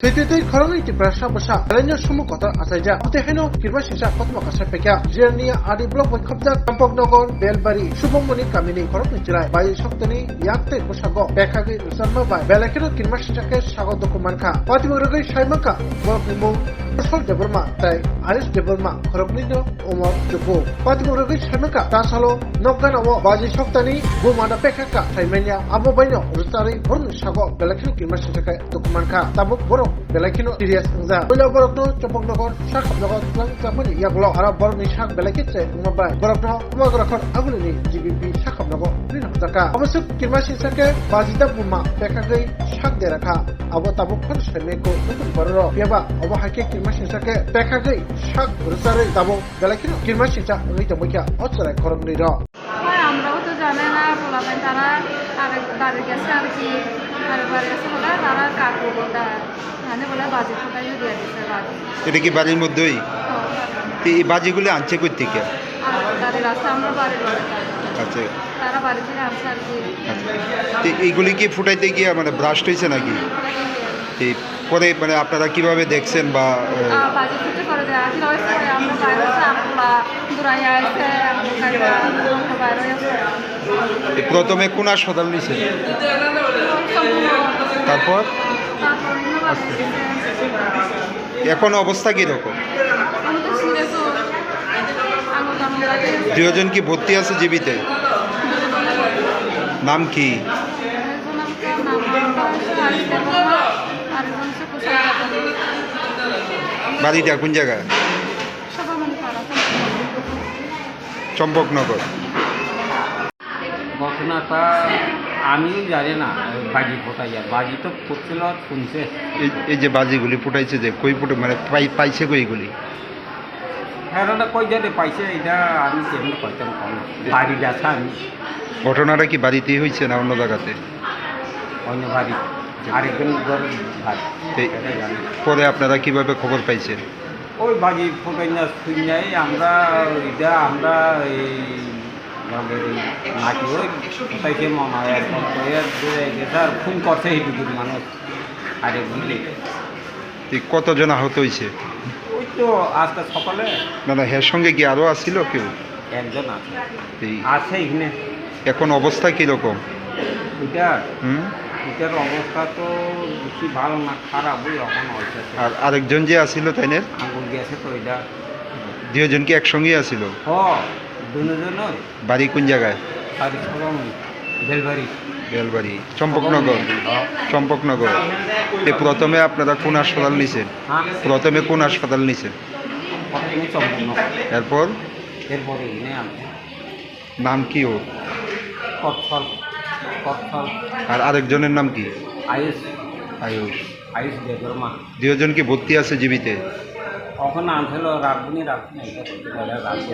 Tei khorong iti prasha basa alanya sumu kota asaja ate heno kirma sisa kotma kasa pekya jernia adi blok bai khobja kampok nogor belbari subongmoni kamini khorong ni chirai bai soktani yakte bosago bekagi usarma bai belakeno kirma sisa ke sago dokumanka patimarogai saimaka boroknimo Sol deborma tai aris deborma khorognido omor joko patimarogai saimaka tasalo nogganao baji soktani bumada pekaka saimenya abo baino rustari born sago belakeno kirma sisa ke dokumanka tabuk borok belakino serious ngza bola borokno chopoknogor sak jogot lang chamani yaklo ara borni sak belakitse ngobai borokno umagrakhon agulini GBP sakhamnago rinakjaka obosuk kirmasi sake bajida buma pekagai sak derakha abo tabuk khon semeko nutun borro piaba obo hake kirmasi sake pekagai sak rutare tabuk belakino kirmasi sa ngita bokya otsarai khorongni ro আমরাও তো জানে না পোলাপান তারা আরেক বাড়ির কাছে আর কি আরেক বাড়ির কাছে বলে তারা কাকু বলতে মানে বলে বাজি ফোটাইও দিয়ে দিচ্ছে বাজি এটা কি বাড়ির মধ্যেই এই বাজিগুলো আনছে কই থেকে আর গাড়ির রাস্তা আমরা বাড়ির আচ্ছা তারা বাড়ি থেকে আসছে আর কি তো এইগুলি কি ফুটাইতে গিয়ে মানে ব্রাস্ট হয়েছে নাকি এই পরে মানে আপনারা কিভাবে দেখছেন বা বাজি ফুটে করে দেয় আসলে ওই সময় আমরা বাইরে আছে আমরা দূরাই আসছে আমরা বাইরে আছে প্রথমে কোন হাসপাতাল নিছে তারপর এখন অবস্থা কিরকম দুজন কি ভর্তি আছে জীবিতে নাম কি বাড়িটা কোন জায়গায় চম্পকনগর ঘটনাটা আমিও জানি না বাজি ফোটাইয়া বাজি তো ফুটছিল শুনছে এই যে বাজিগুলি ফুটাইছে যে কই ফুটে মানে পাইছে কইগুলি হ্যাঁ কই জানে পাইছে এটা আমি কেমন পাইতাম কম বাড়ি যাচ্ছে আমি ঘটনাটা কি বাড়িতেই হয়েছে না অন্য জায়গাতে অন্য বাড়ি আরেকজন বাড়ি এটা জানি পরে আপনারা কিভাবে খবর পাইছেন ওই বাজি ফোটাই না শুন যাই আমরা এটা আমরা এই নাকি ওই কোথাইছে মামা একদম স্যার ফোন করছে এইটুকু মানুষ আরে বুঝলি কতজন আহত হয়েছে ওই তো আজকে সকালে না না এর সঙ্গে কি আরও আসছিল কেউ একজন আছে এই আছে এখানে এখন অবস্থা কীরকম এটার অবস্থা তো বেশি ভালো না খারাপই এখন হয়েছে আর আরেকজন যে আসছিল তাইনের আঙুল গেছে তো এটা দুজন কি একসঙ্গেই আসছিল দুজনই বাড়ি কোন জায়গায় বাড়ি সবাই বেলবাড়ি বেলবাড়ি চম্পকনগর চম্পকনগর প্রথমে আপনারা কোন হাসপাতাল নিছেন প্রথমে কোন হাসপাতাল নিছেন এরপর এরপরে নাম কি ওর কথল আর আরেকজনের নাম কি আয়ুষ আয়ুষ আয়ুষ দেবর্মা দুজন কি ভর্তি আছে জীবিতে ওখানে আনছিল রাখবনি এটা করতে পারে রাখবো